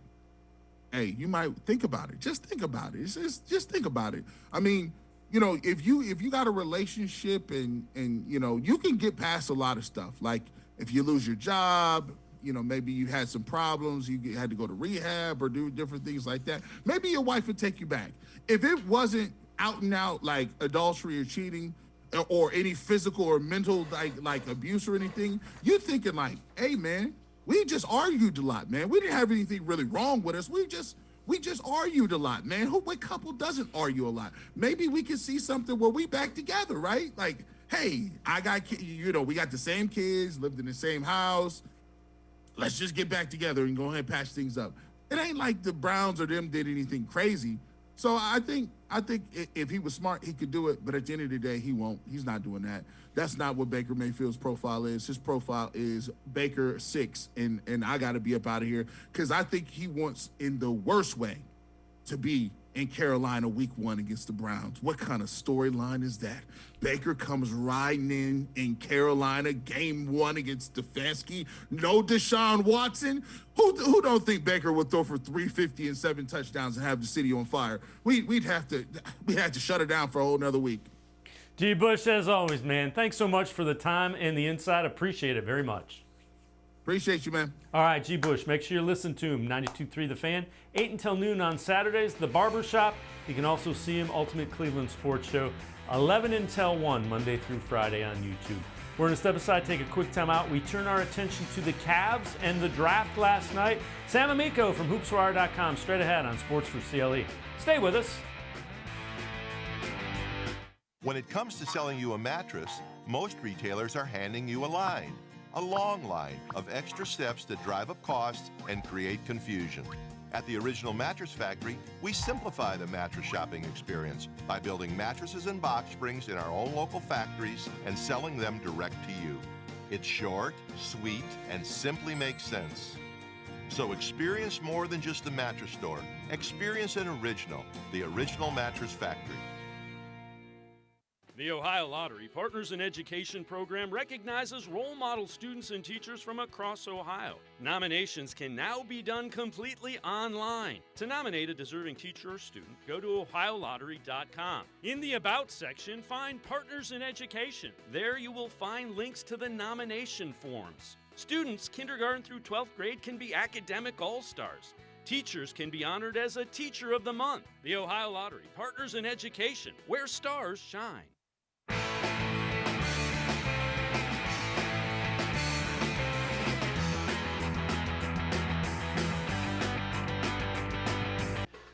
you might think about it. Just think about it. Just think about it. I mean, if you got a relationship and you can get past a lot of stuff. Like if you lose your job, maybe you had some problems, you had to go to rehab or do different things like that. Maybe your wife would take you back. If it wasn't out and out like adultery or cheating or any physical or mental like abuse or anything, you're thinking like, hey man, we just argued a lot, man. We didn't have anything really wrong with us. We just argued a lot, man. What couple doesn't argue a lot? Maybe we can see something where we back together, right? Like, hey, we got the same kids, lived in the same house. Let's just get back together and go ahead and patch things up. It ain't like the Browns or them did anything crazy. So I think if he was smart, he could do it. But at the end of the day, he won't. He's not doing that. That's not what Baker Mayfield's profile is. His profile is Baker 6, and I got to be up out of here because I think he wants, in the worst way, to be in Carolina week 1 against the Browns. What kind of storyline is that? Baker comes riding in Carolina game 1 against Stefanski. No Deshaun Watson. Who don't think Baker would throw for 350 and 7 touchdowns and have the city on fire? We'd have to shut it down for a whole nother week. G. Bush, as always, man, thanks so much for the time and the insight. Appreciate it very much. Appreciate you, man. All right, G. Bush, make sure you listen to him, 92.3 The Fan, 8 until noon on Saturdays, The Barbershop. You can also see him, Ultimate Cleveland Sports Show, 11 until 1, Monday through Friday on YouTube. We're going to step aside, take a quick time out. We turn our attention to the Cavs and the draft last night. Sam Amico from hoopswire.com, straight ahead on Sports4CLE. Stay with us. When it comes to selling you a mattress, most retailers are handing you a line. A long line of extra steps that drive up costs and create confusion. At the Original Mattress Factory, we simplify the mattress shopping experience by building mattresses and box springs in our own local factories and selling them direct to you. It's short, sweet, and simply makes sense. So experience more than just the mattress store. Experience an original, the Original Mattress Factory. The Ohio Lottery Partners in Education program recognizes role model students and teachers from across Ohio. Nominations can now be done completely online. To nominate a deserving teacher or student, go to ohiolottery.com. In the About section, find Partners in Education. There you will find links to the nomination forms. Students kindergarten through 12th grade can be academic all-stars. Teachers can be honored as a Teacher of the Month. The Ohio Lottery Partners in Education, where stars shine.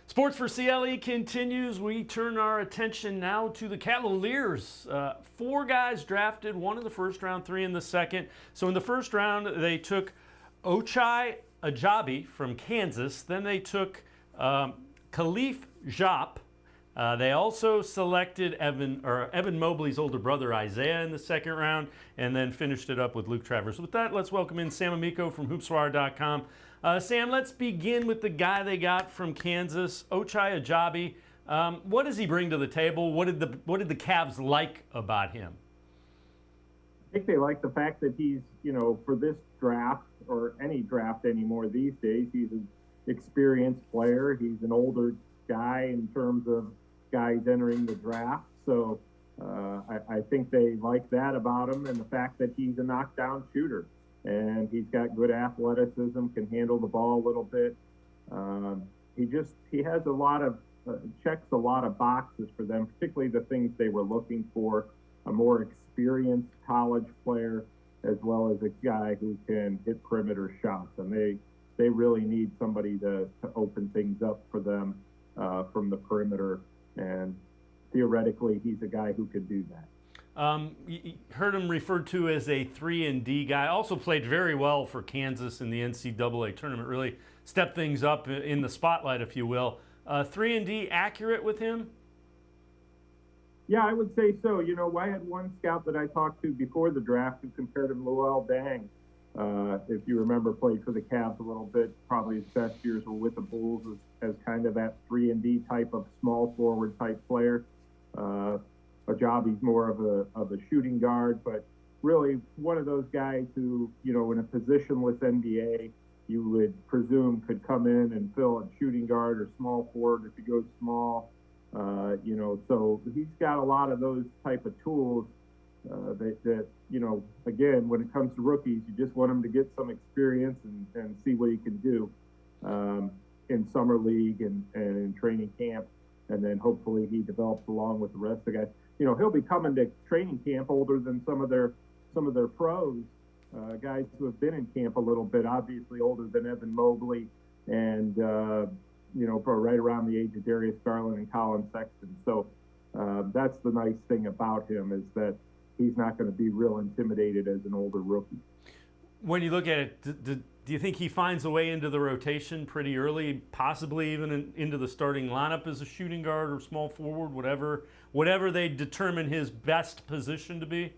Sports4CLE continues. We turn our attention now to the Cavaliers. 4 guys drafted, 1 in the first round, 3 in the second. So in the first round, they took Ochai Ajabi from Kansas. Then they took Khalif Diop. They also selected Evan Mobley's older brother Isaiah in the second round, and then finished it up with Luke Travers. With that, let's welcome in Sam Amico from hoopswire.com. Sam, let's begin with the guy they got from Kansas, Ochai Ajabi. What does he bring to the table? What did the Cavs like about him? I think they like the fact that he's, for this draft or any draft anymore these days, he's an experienced player. He's an older guy in terms of guys entering the draft. So I think they like that about him, and the fact that he's a knockdown shooter. And he's got good athleticism, can handle the ball a little bit. He has a lot of, checks a lot of boxes for them, particularly the things they were looking for, a more experienced college player, as well as a guy who can hit perimeter shots. And they really need somebody to open things up for them from the perimeter. And theoretically, he's a guy who could do that. You heard him referred to as a 3-and-D guy. Also played very well for Kansas in the NCAA tournament. Really stepped things up in the spotlight, if you will. 3-and-D accurate with him? Yeah, I would say so. I had one scout that I talked to before the draft who compared him to Luol Deng. If you remember, played for the Cavs a little bit. Probably his best years were with the Bulls as kind of that 3-and-D type of small forward type player. Ajabi's more of a shooting guard, but really one of those guys who, in a positionless NBA, you would presume could come in and fill a shooting guard or small forward if he goes small. So he's got a lot of those type of tools that again, when it comes to rookies, you just want him to get some experience and see what he can do in summer league and in training camp. And then hopefully he develops along with the rest of the guys. He'll be coming to training camp older than some of their pros, guys who have been in camp a little bit, obviously older than Evan Mobley and, for right around the age of Darius Garland and Colin Sexton. So that's the nice thing about him is that, he's not going to be real intimidated as an older rookie. When you look at it, do you think he finds a way into the rotation pretty early, possibly even into the starting lineup as a shooting guard or small forward, whatever they determine his best position to be?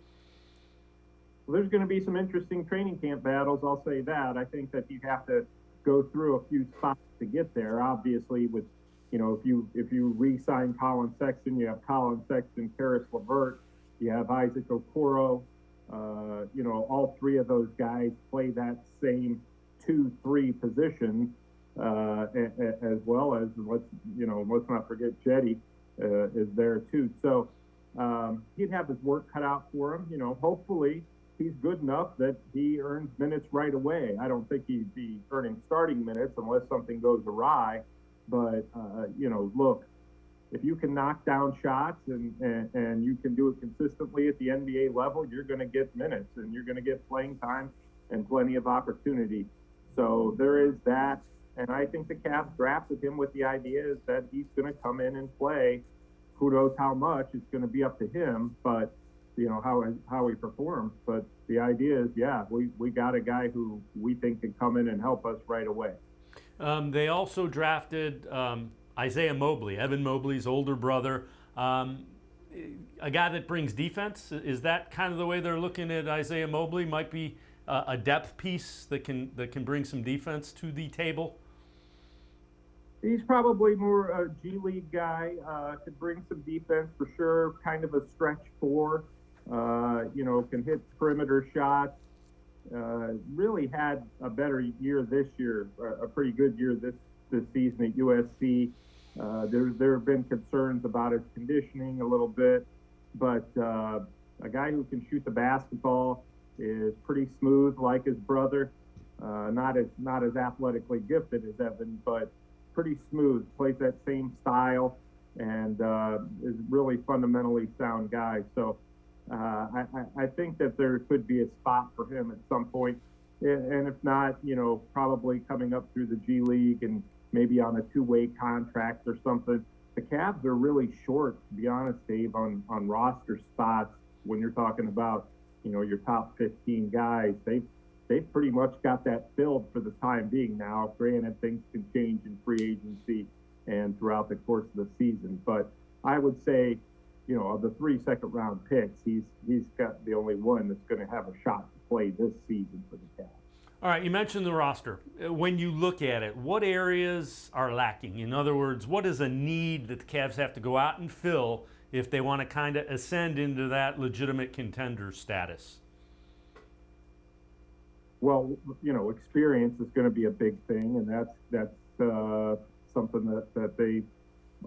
Well, there's going to be some interesting training camp battles, I'll say that. I think that you have to go through a few spots to get there. Obviously, with if you re-sign Colin Sexton, you have Colin Sexton, Karis LeVert, you have Isaac Okoro. All three of those guys play that same 2-3 position, as well as let's not forget Jetty is there too. So he'd have his work cut out for him. Hopefully he's good enough that he earns minutes right away. I don't think he'd be earning starting minutes unless something goes awry. But look, if you can knock down shots and you can do it consistently at the NBA level, you're going to get minutes and you're going to get playing time and plenty of opportunity. So there is that. And I think the Cavs drafted him with the idea is that he's going to come in and play. Who knows how much? It's going to be up to him, but how he performs. But the idea is, we got a guy who we think can come in and help us right away. They also drafted Isaiah Mobley, Evan Mobley's older brother, a guy that brings defense. Is that kind of the way they're looking at Isaiah Mobley? Might be a depth piece that can bring some defense to the table? He's probably more a G League guy, could bring some defense for sure, kind of a stretch four, can hit perimeter shots. Really had a better year this year, a pretty good year this season at USC. There have been concerns about his conditioning a little bit, but a guy who can shoot the basketball, is pretty smooth like his brother, not as athletically gifted as Evan, but pretty smooth, plays that same style, and is really fundamentally sound guy. So I think that there could be a spot for him at some point, and if not, probably coming up through the G League and maybe on a two-way contract or something. The Cavs are really short, to be honest, Dave, on roster spots when you're talking about, your top 15 guys. They've pretty much got that filled for the time being now. Granted, things can change in free agency and throughout the course of the season. But I would say, of the 3 second-round picks, he's got the only one that's going to have a shot to play this season for the Cavs. All right, you mentioned the roster. When you look at it, what areas are lacking? In other words, what is a need that the Cavs have to go out and fill if they want to kind of ascend into that legitimate contender status? Well, experience is going to be a big thing, and that's something that they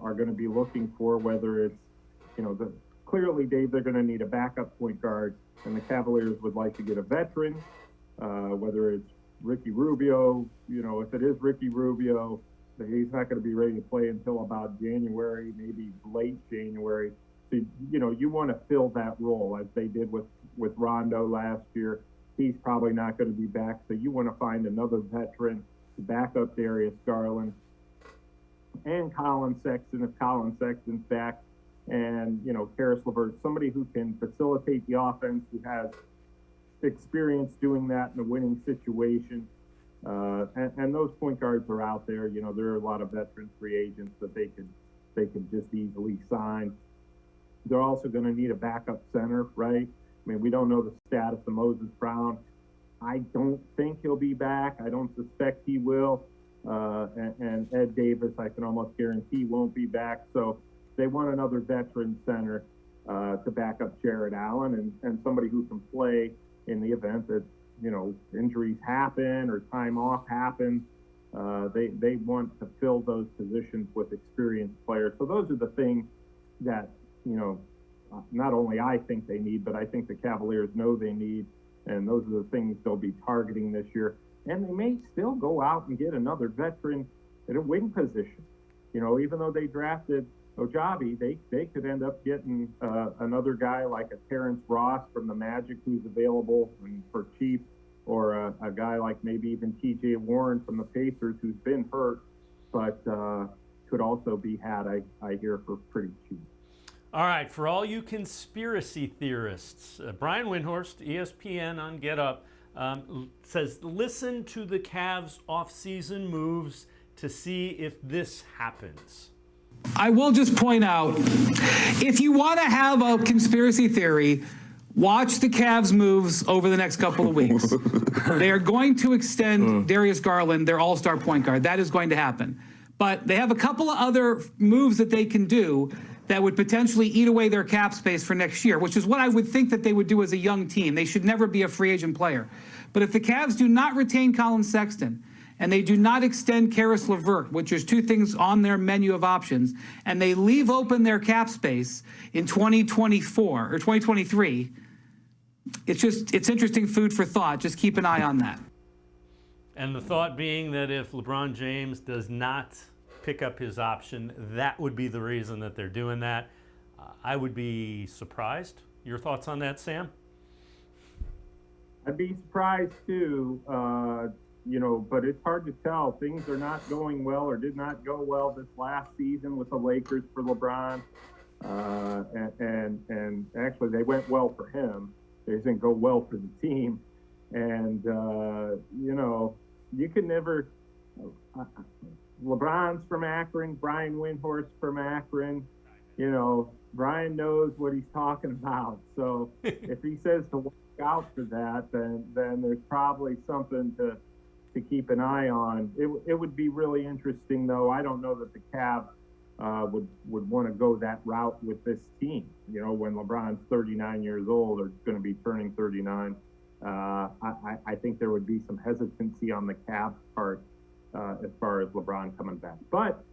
are going to be looking for, whether it's, clearly, Dave, they're going to need a backup point guard, and the Cavaliers would like to get a veteran, whether it's Ricky Rubio, if it is Ricky Rubio, he's not going to be ready to play until about January, maybe late January. So, you want to fill that role as they did with Rondo last year. He's probably not going to be back, so you want to find another veteran to back up Darius Garland and Colin Sexton if Colin Sexton's back, and Karis LeVert, somebody who can facilitate the offense, who has experience doing that in a winning situation. And those point guards are out there. There are a lot of veteran free agents that they could just easily sign. They're also going to need a backup center, right? I mean, we don't know the status of Moses Brown. I don't think he'll be back. I don't suspect he will. And Ed Davis, I can almost guarantee, won't be back. So they want another veteran center to back up Jared Allen and somebody who can play in the event that, injuries happen or time off happens. They want to fill those positions with experienced players. So those are the things that, not only I think they need, but I think the Cavaliers know they need, and those are the things they'll be targeting this year. And they may still go out and get another veteran at a wing position. Even though they drafted Ojabi, they could end up getting another guy like a Terrence Ross from the Magic who's available and for cheap, or a guy like maybe even TJ Warren from the Pacers who's been hurt, but could also be had, I hear, for pretty cheap. All right, for all you conspiracy theorists, Brian Windhorst, ESPN on Get Up, says, listen to the Cavs offseason moves to see if this happens. I will just point out, if you want to have a conspiracy theory, watch the Cavs moves over the next couple of weeks. They are going to extend Darius Garland, their all-star point guard. That is going to happen. But they have a couple of other moves that they can do that would potentially eat away their cap space for next year, which is what I would think that they would do as a young team. They should never be a free agent player. But if the Cavs do not retain Colin Sexton and they do not extend Karis LeVert, which is two things on their menu of options, and they leave open their cap space in 2024 or 2023, it's interesting food for thought. Just keep an eye on that. And the thought being that if LeBron James does not pick up his option, that would be the reason that they're doing that. I would be surprised. Your thoughts on that, Sam? I'd be surprised too, but it's hard to tell. Things are not going well or did not go well this last season with the Lakers for LeBron. And actually they went well for him. They didn't go well for the team. And, you can never, LeBron's from Akron, Brian Windhorst from Akron. Brian knows what he's talking about. So if he says to watch out for that, then there's probably something to keep an eye on. It would be really interesting, though. I don't know that the Cavs would want to go that route with this team. When LeBron's 39 years old or going to be turning 39, I think there would be some hesitancy on the Cavs' part as far as LeBron coming back. But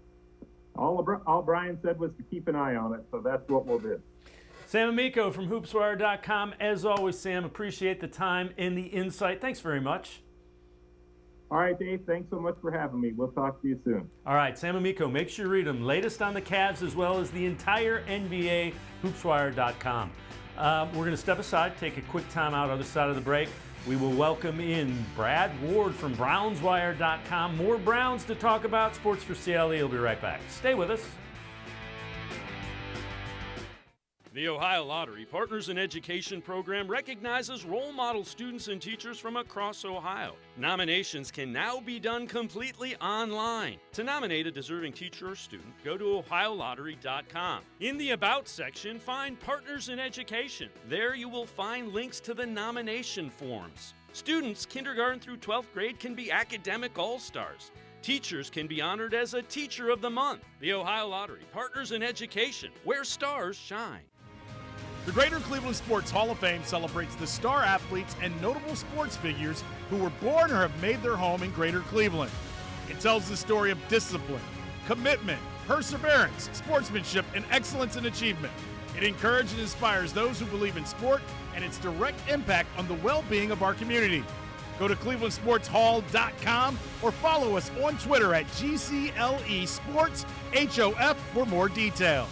all Brian said was to keep an eye on it, so that's what we'll do. Sam Amico from hoopswire.com. As always, Sam, appreciate the time and the insight. Thanks very much. All right, Dave, thanks so much for having me. We'll talk to you soon. All right, Sam Amico, make sure you read them. Latest on the Cavs as well as the entire NBA, hoopswire.com. We're going to step aside, take a quick time out other side of the break. We will welcome in Brad Ward from brownswire.com. More Browns to talk about. Sports4CLE will be right back. Stay with us. The Ohio Lottery Partners in Education program recognizes role model students and teachers from across Ohio. Nominations can now be done completely online. To nominate a deserving teacher or student, go to ohiolottery.com. In the About section, find Partners in Education. There you will find links to the nomination forms. Students kindergarten through 12th grade can be academic all-stars. Teachers can be honored as a Teacher of the Month. The Ohio Lottery Partners in Education, where stars shine. The Greater Cleveland Sports Hall of Fame celebrates the star athletes and notable sports figures who were born or have made their home in Greater Cleveland. It tells the story of discipline, commitment, perseverance, sportsmanship, and excellence in achievement. It encourages and inspires those who believe in sport and its direct impact on the well-being of our community. Go to clevelandsportshall.com or follow us on Twitter at GCLE Sports HOF for more details.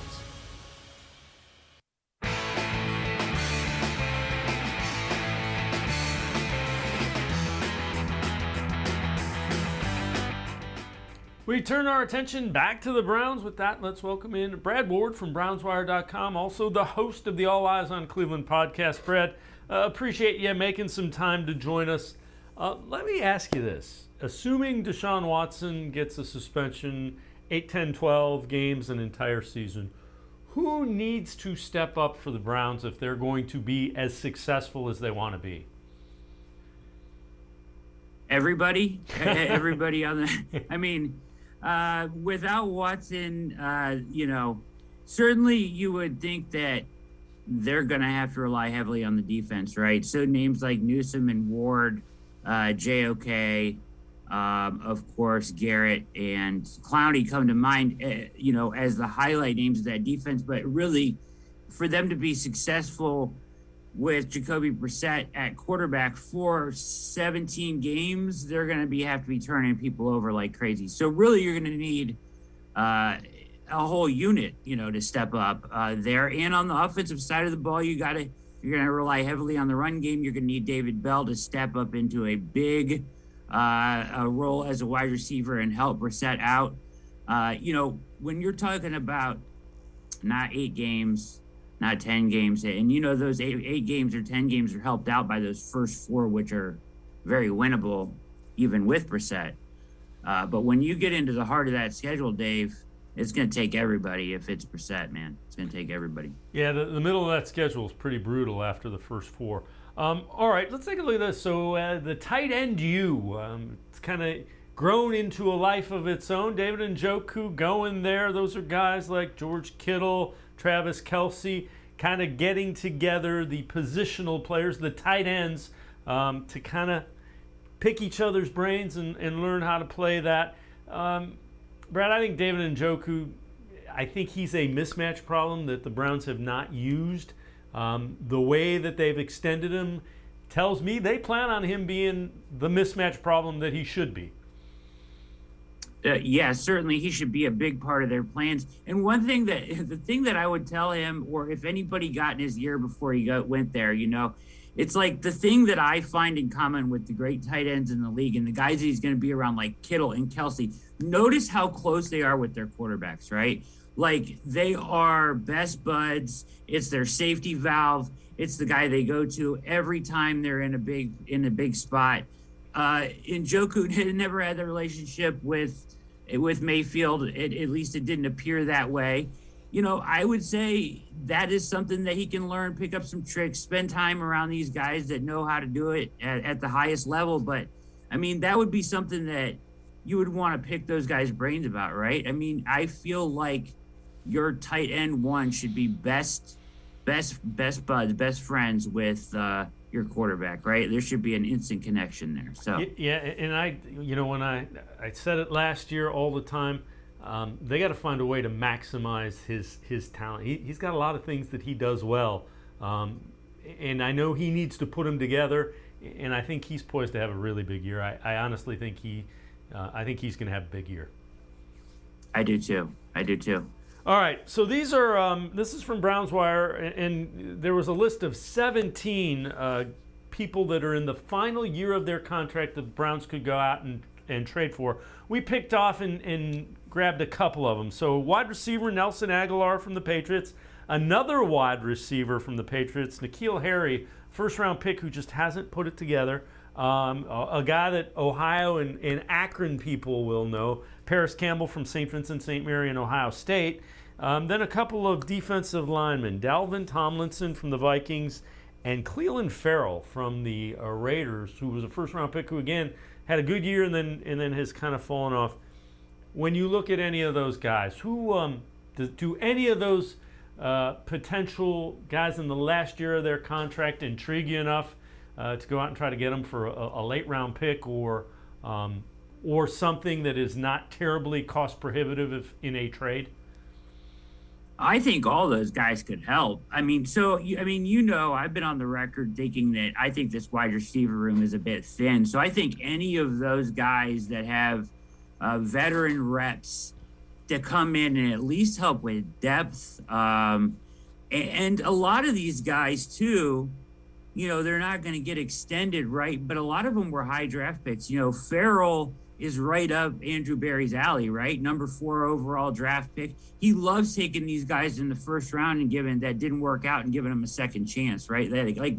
We turn our attention back to the Browns. With that, let's welcome in Brad Ward from brownswire.com, also the host of the All Eyes on Cleveland podcast. Brad, appreciate you making some time to join us. Let me ask you this. Assuming Deshaun Watson gets a suspension, 8, 10, 12 games, an entire season, who needs to step up for the Browns if they're going to be as successful as they want to be? Everybody on the, I mean, without Watson, certainly you would think that they're going to have to rely heavily on the defense, right? So names like Newsome and Ward, JOK, of course, Garrett and Clowney come to mind, as the highlight names of that defense. But really, for them to be successful with Jacoby Brissett at quarterback for 17 games, they're going to have to be turning people over like crazy. So really, you're going to need a whole unit, to step up there. And on the offensive side of the ball, you're going to rely heavily on the run game. You're going to need David Bell to step up into a big role as a wide receiver and help Brissett out. When you're talking about not 8 games, not 10 games. And, those eight games or 10 games are helped out by those first 4, which are very winnable, even with Brissett. But when you get into the heart of that schedule, Dave, it's going to take everybody. If it's Brissett, man, it's going to take everybody. Yeah, the middle of that schedule is pretty brutal after the first 4. All right, let's take a look at this. So the tight end it's kind of grown into a life of its own. David Njoku going there. Those are guys like George Kittle, Travis Kelce, kind of getting together the positional players, the tight ends, to kind of pick each other's brains and learn how to play that. Brad, I think David Njoku, I think he's a mismatch problem that the Browns have not used. The way that they've extended him tells me they plan on him being the mismatch problem that he should be. Yeah, certainly he should be a big part of their plans. And the thing that I would tell him, or if anybody got in his ear before he went there, it's like the thing that I find in common with the great tight ends in the league and the guys that he's going to be around, like Kittle and Kelce. Notice how close they are with their quarterbacks, right? Like, they are best buds. It's their safety valve. It's the guy they go to every time they're in a big spot. Njoku never had the relationship with Mayfield. At least it didn't appear that way. I would say that is something that he can learn, pick up some tricks, spend time around these guys that know how to do it at the highest level. But, I mean, that would be something that you would want to pick those guys' brains about, right? I mean, I feel like your tight end 1 should be best buds, best friends with your quarterback, right? There should be an instant connection there. So yeah, and when I said it last year all the time, they got to find a way to maximize his talent. He's got a lot of things that he does well, and I know he needs to put them together. And I think he's poised to have a really big year. I honestly think he's going to have a big year. I do too. All right, so these are this is from Browns Wire, and there was a list of 17 people that are in the final year of their contract that the Browns could go out and trade for. We picked off and grabbed a couple of them. So wide receiver Nelson Aguilar from the Patriots, another wide receiver from the Patriots, N'Keal Harry, first-round pick who just hasn't put it together, a guy that Ohio and Akron people will know, Paris Campbell from St. Vincent St. Mary and Ohio State. Then a couple of defensive linemen, Dalvin Tomlinson from the Vikings and Cleveland Farrell from the Raiders, who was a first-round pick who, again, had a good year and then has kind of fallen off. When you look at any of those guys, do any of those potential guys in the last year of their contract intrigue you enough to go out and try to get them for a late-round pick or something that is not terribly cost-prohibitive in a trade? I think all those guys could help. I mean, I've been on the record thinking that I think this wide receiver room is a bit thin. So I think any of those guys that have veteran reps to come in and at least help with depth. And a lot of these guys too, they're not going to get extended, right? But a lot of them were high draft picks. Farrell is right up Andrew Berry's alley, right? Number 4 overall draft pick. He loves taking these guys in the first round and that didn't work out and giving them a second chance, right?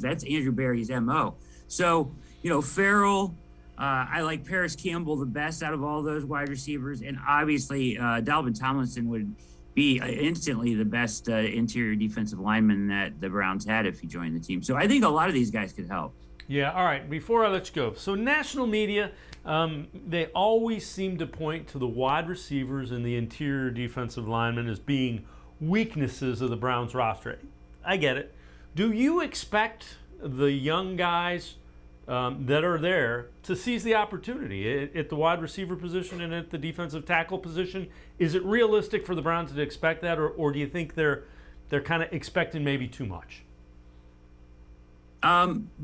That's Andrew Berry's MO. So, Farrell, I like Paris Campbell the best out of all those wide receivers. And obviously, Dalvin Tomlinson would be instantly the best interior defensive lineman that the Browns had if he joined the team. So I think a lot of these guys could help. Yeah, all right. Before I let you go, so national media, they always seem to point to the wide receivers and the interior defensive linemen as being weaknesses of the Browns roster. I get it. Do you expect the young guys that are there to seize the opportunity at the wide receiver position and at the defensive tackle position? Is it realistic for the Browns to expect that, or do you think they're kind of expecting maybe too much?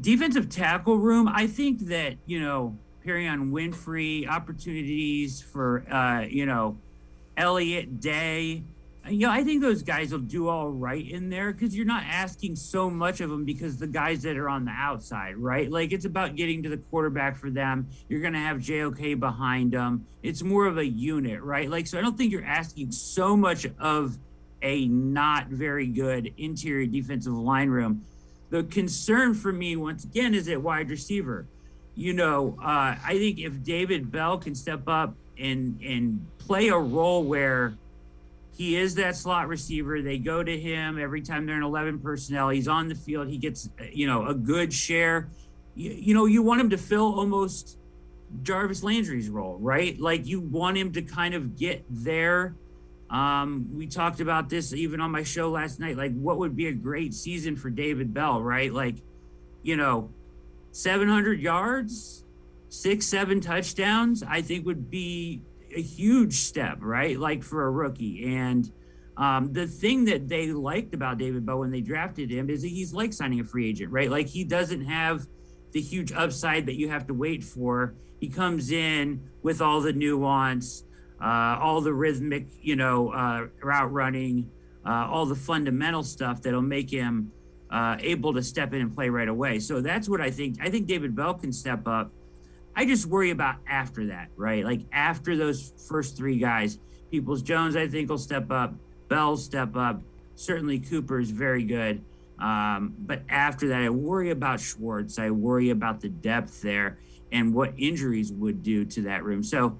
Defensive tackle room, I think that, Perion Winfrey, opportunities for, Elliott Day. I think those guys will do all right in there because you're not asking so much of them because the guys that are on the outside, right? Like, it's about getting to the quarterback for them. You're going to have JOK behind them. It's more of a unit, right? So I don't think you're asking so much of a not very good interior defensive line room. The concern for me, once again, is at wide receiver. I think if David Bell can step up and play a role where he is that slot receiver, they go to him every time they're in 11 personnel, he's on the field, he gets, a good share. You want him to fill almost Jarvis Landry's role, right? Like you want him to kind of get there. We talked about this even on my show last night, like what would be a great season for David Bell, right? Like, 700 yards, 6-7 touchdowns, I think would be a huge step, right? Like for a rookie. And the thing that they liked about David Bell when they drafted him is that he's like signing a free agent, right? Like he doesn't have the huge upside that you have to wait for. He comes in with all the nuance, all the rhythmic, route running, all the fundamental stuff that'll make him able to step in and play right away. So that's what I think. I think David Bell can step up. I just worry about after that, right? Like after those first three guys, Peoples-Jones, I think will step up. Bell step up. Certainly Cooper is very good. But after that, I worry about Schwartz. I worry about the depth there and what injuries would do to that room. So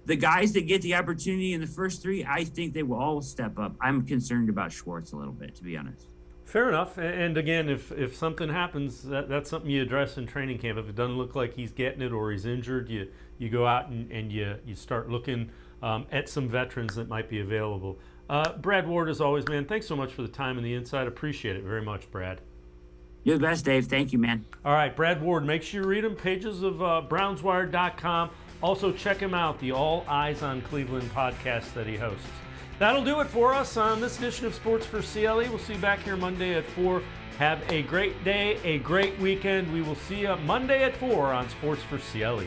the guys that get the opportunity in the first three, I think they will all step up. I'm concerned about Schwartz a little bit, to be honest. Fair enough. And again, if something happens, that's something you address in training camp. If it doesn't look like he's getting it or he's injured, you go out and you start looking at some veterans that might be available. Brad Ward, as always, man, thanks so much for the time and the insight. Appreciate it very much, Brad. You're the best, Dave. Thank you, man. All right, Brad Ward, make sure you read him, pages of brownswire.com. Also, check him out, the All Eyes on Cleveland podcast that he hosts. That'll do it for us on this edition of Sports for CLE. We'll see you back here Monday at 4. Have a great day, a great weekend. We will see you Monday at 4 on Sports for CLE.